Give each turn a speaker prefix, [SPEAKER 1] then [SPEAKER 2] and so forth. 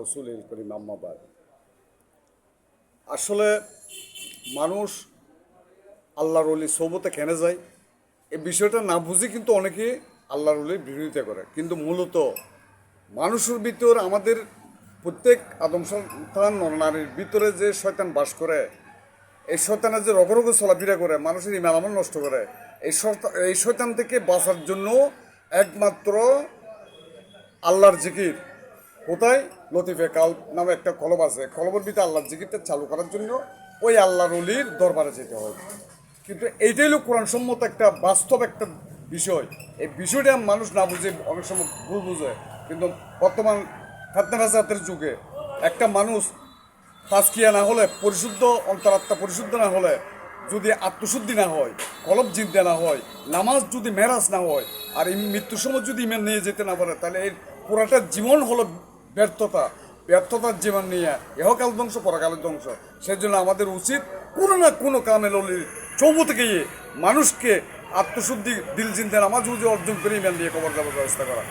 [SPEAKER 1] রসুল করিম আম্মাবাদ। আসলে মানুষ আল্লাহর অলি সৌবতে কেন যায় এই বিষয়টা না বুঝে কিন্তু অনেকে আল্লাহর অলির বিরোধিতা করে, কিন্তু মূলত মানুষের ভিতর আমাদের প্রত্যেক আদম সন্তান নরনারীর ভিতরে যে শয়তান বাস করে, এই শয়তানের যে রগরগে চলাফেরা করে মানুষের ইমান আমল নষ্ট করে, এই শয়তান থেকে বাঁচার জন্য একমাত্র আল্লাহর জিকির। কোথায়? লতিফে কাল নামে একটা কলব আছে, কলবের ভিতরে আল্লাহর জিকিরটা চালু করার জন্য ওই আল্লাহর অলির দরবারে যেতে হয়। কিন্তু এইটাই হলো কোরআন সম্মত একটা বাস্তব একটা বিষয়। এই বিষয়টা মানুষ না বুঝে অনেক সময় ভুল বুঝে। কিন্তু বর্তমান ফেতনার যুগে একটা মানুষ তাজকিয়া না হলে, পরিশুদ্ধ অন্তরাত্মা পরিশুদ্ধ না হলে, যদি আত্মশুদ্ধি না হয়, কলব জিন্দা না হয়, নামাজ যদি মেরাজ না হয়, আর এই মৃত্যুর সময় যদি ইমান নিয়ে যেতে না পারে, তাহলে এর পুরাটা জীবন হলো ব্যর্থতার জীবন নিয়ে ইহকাল ধ্বংস, পরকালের ধ্বংস। সেজন্য আমাদের উচিত কোনো না কোনো কামেল অলির চৌবতে গিয়ে মানুষকে আত্মশুদ্ধি, দিল জিন্দা নামাজ অর্জন করে ইমান দিয়ে কবর যাবার ব্যবস্থা করা।